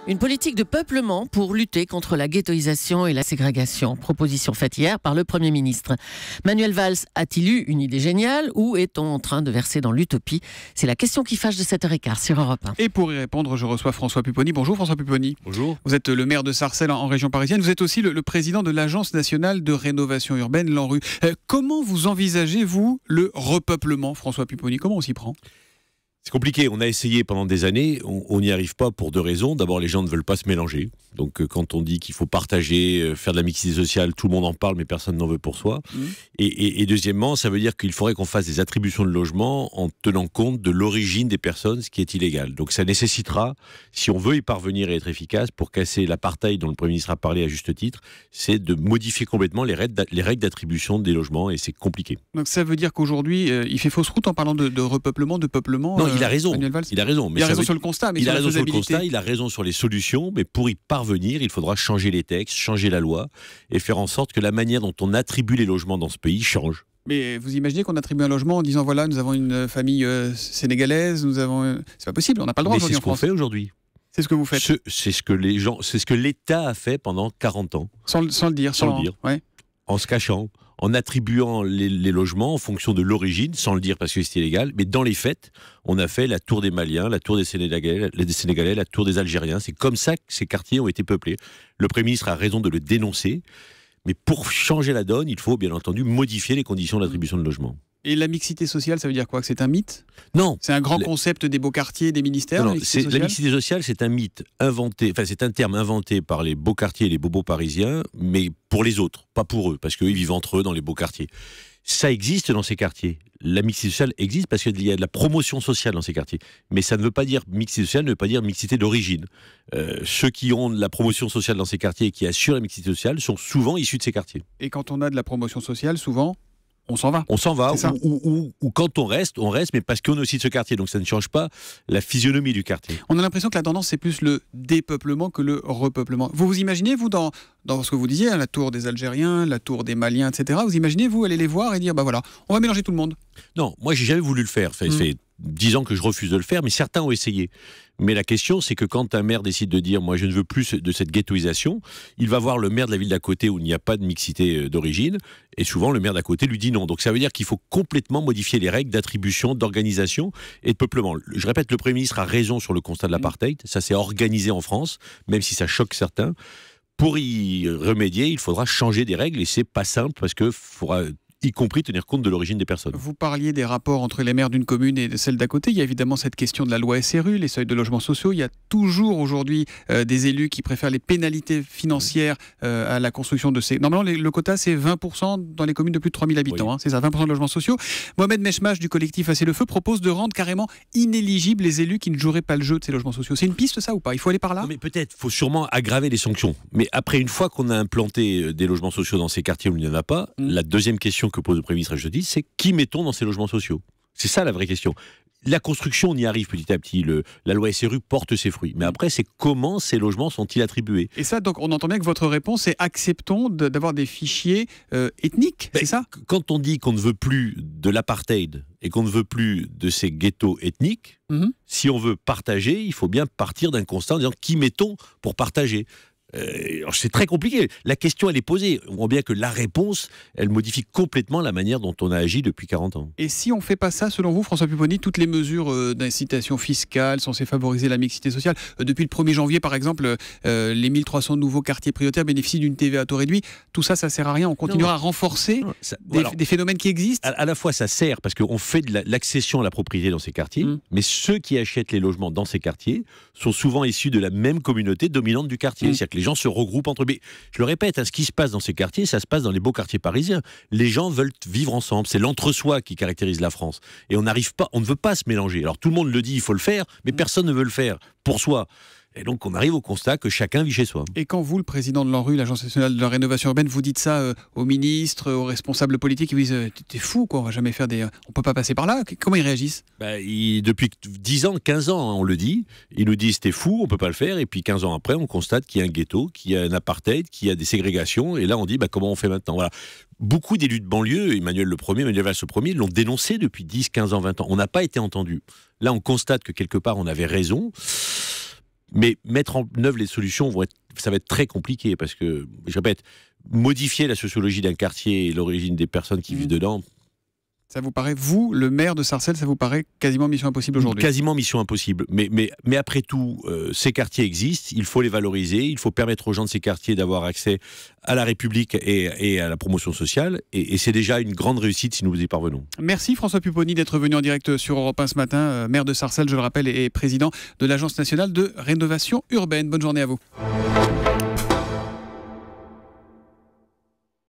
Une politique de peuplement pour lutter contre la ghettoisation et la ségrégation. Proposition faite hier par le Premier ministre. Manuel Valls a-t-il eu une idée géniale ou est-on en train de verser dans l'utopie? C'est la question qui fâche de 7h15 sur Europe 1. Et pour y répondre, je reçois François Pupponi. Bonjour François Pupponi. Bonjour. Vous êtes le maire de Sarcelles en région parisienne. Vous êtes aussi le président de l'Agence nationale de rénovation urbaine, l'ANRU. Comment vous envisagez-vous le repeuplement, François Pupponi? Comment on s'y prend? C'est compliqué, on a essayé pendant des années, on n'y arrive pas pour deux raisons. D'abord, les gens ne veulent pas se mélanger. Donc quand on dit qu'il faut partager, faire de la mixité sociale, tout le monde en parle, mais personne n'en veut pour soi. Et deuxièmement, ça veut dire qu'il faudrait qu'on fasse des attributions de logement en tenant compte de l'origine des personnes, ce qui est illégal. Donc ça nécessitera, si on veut y parvenir et être efficace, pour casser l'apartheid dont le Premier ministre a parlé à juste titre, c'est de modifier complètement les règles d'attribution des logements, et c'est compliqué. Donc ça veut dire qu'aujourd'hui, il fait fausse route en parlant de repeuplement, de peuplement. Non, il a raison. Il a raison. Mais il a raison sur le constat, mais il sur a la raison sur le faisabilité. constat, il a raison sur les solutions, mais pour y parvenir, il faudra changer les textes, changer la loi et faire en sorte que la manière dont on attribue les logements dans ce pays change. Mais vous imaginez qu'on attribue un logement en disant voilà, nous avons une famille sénégalaise, nous avons. C'est pas possible, on n'a pas le droit aujourd'hui en France. C'est ce qu'on fait aujourd'hui. C'est ce que vous faites. C'est ce que l'État a fait pendant 40 ans. Sans le dire. Ouais. En se cachant, en attribuant les logements en fonction de l'origine, sans le dire parce que c'est illégal, mais dans les faits, on a fait la tour des Maliens, la tour des Sénégalais, la tour des Algériens. C'est comme ça que ces quartiers ont été peuplés. Le Premier ministre a raison de le dénoncer, mais pour changer la donne, il faut bien entendu modifier les conditions d'attribution de logements. Et la mixité sociale, ça veut dire quoi? Que c'est un mythe? Non. C'est un grand concept des beaux quartiers, des ministères? Non, la mixité sociale, c'est un mythe inventé, enfin c'est un terme inventé par les beaux quartiers et les bobos parisiens, mais pour les autres, pas pour eux, parce qu'eux ils vivent entre eux dans les beaux quartiers. Ça existe dans ces quartiers. La mixité sociale existe parce qu'il y a de la promotion sociale dans ces quartiers. Mais ça ne veut pas dire mixité sociale, ne veut pas dire mixité d'origine. Ceux qui ont de la promotion sociale dans ces quartiers et qui assurent la mixité sociale sont souvent issus de ces quartiers. Et quand on a de la promotion sociale, souvent... On s'en va. On s'en va, ou quand on reste, mais parce qu'on est aussi de ce quartier. Donc ça ne change pas la physionomie du quartier. On a l'impression que la tendance, c'est plus le dépeuplement que le repeuplement. Vous vous imaginez, vous, dans ce que vous disiez, la tour des Algériens, la tour des Maliens, etc., vous imaginez, vous, aller les voir et dire, bah voilà, on va mélanger tout le monde? Non, moi, j'ai jamais voulu le faire. Ça fait 10 ans que je refuse de le faire, mais certains ont essayé. Mais la question, c'est que quand un maire décide de dire « moi, je ne veux plus de cette ghettoisation », il va voir le maire de la ville d'à côté où il n'y a pas de mixité d'origine, et souvent le maire d'à côté lui dit non. Donc ça veut dire qu'il faut complètement modifier les règles d'attribution, d'organisation et de peuplement. Je répète, le Premier ministre a raison sur le constat de l'apartheid, ça s'est organisé en France, même si ça choque certains. Pour y remédier, il faudra changer des règles, et c'est pas simple parce que faudra y compris tenir compte de l'origine des personnes. Vous parliez des rapports entre les maires d'une commune et de celle d'à côté. Il y a évidemment cette question de la loi SRU, les seuils de logements sociaux. Il y a toujours aujourd'hui des élus qui préfèrent les pénalités financières à la construction de ces... Normalement, le quota, c'est 20% dans les communes de plus de 3000 habitants. Oui. C'est ça, 20% de logements sociaux. Mohamed Meshmach du collectif Assez le Feu propose de rendre carrément inéligibles les élus qui ne joueraient pas le jeu de ces logements sociaux. C'est une piste, ça, ou pas? Il faut aller par là? Non, mais peut-être, il faut sûrement aggraver les sanctions. Mais après, une fois qu'on a implanté des logements sociaux dans ces quartiers où il n'y en a pas, la deuxième question que pose le Premier ministre, je dis, c'est qui mettons dans ces logements sociaux? C'est ça la vraie question. La construction, on y arrive petit à petit. La loi SRU porte ses fruits. Mais après, c'est comment ces logements sont-ils attribués? Et ça, donc, on entend bien que votre réponse, c'est acceptons d'avoir des fichiers ethniques, c'est ça? Quand on dit qu'on ne veut plus de l'apartheid et qu'on ne veut plus de ces ghettos ethniques, si on veut partager, il faut bien partir d'un constat en disant qui mettons pour partager. C'est très compliqué. La question, elle est posée. On voit bien que la réponse, elle modifie complètement la manière dont on a agi depuis 40 ans. Et si on ne fait pas ça, selon vous, François Pupponi, toutes les mesures d'incitation fiscale censées favoriser la mixité sociale, depuis le 1er janvier, par exemple, les 1300 nouveaux quartiers prioritaires bénéficient d'une TVA à taux réduit, tout ça, ça ne sert à rien. On continuera à renforcer des phénomènes qui existent. À la fois, ça sert parce qu'on fait de l'accession à la propriété dans ces quartiers, mais ceux qui achètent les logements dans ces quartiers sont souvent issus de la même communauté dominante du quartier. C'est-à-dire que les gens se regroupent entre eux. Mais je le répète, ce qui se passe dans ces quartiers, ça se passe dans les beaux quartiers parisiens. Les gens veulent vivre ensemble. C'est l'entre-soi qui caractérise la France. Et on ne veut pas se mélanger. Alors tout le monde le dit, il faut le faire, mais personne ne veut le faire pour soi. Et donc on arrive au constat que chacun vit chez soi. Et quand vous, le président de l'ANRU, l'Agence nationale de la rénovation urbaine, vous dites ça aux ministres, aux responsables politiques, ils vous disent t'es fou, quoi, on va jamais faire on peut pas passer par là. Comment ils réagissent? Depuis 10 ans, 15 ans, on le dit, ils nous disent t'es fou, on peut pas le faire, et puis 15 ans après, on constate qu'il y a un ghetto, qu'il y a un apartheid, qu'il y a des ségrégations, et là on dit comment on fait maintenant? Voilà. Beaucoup d'élus de banlieue, Manuel Valls le premier, l'ont dénoncé depuis 10, 15 ans, 20 ans. On n'a pas été entendus. Là, on constate que quelque part, on avait raison. Mais mettre en œuvre les solutions, ça va être très compliqué, parce que, je répète, modifier la sociologie d'un quartier et l'origine des personnes qui vivent dedans... Ça vous paraît, vous, le maire de Sarcelles, ça vous paraît quasiment mission impossible aujourd'hui? Quasiment mission impossible. Mais après tout, ces quartiers existent, il faut les valoriser, il faut permettre aux gens de ces quartiers d'avoir accès à la République et à la promotion sociale. Et c'est déjà une grande réussite si nous y parvenons. Merci François Pupponi d'être venu en direct sur Europe 1 ce matin. Maire de Sarcelles, je le rappelle, et président de l'Agence nationale de rénovation urbaine. Bonne journée à vous.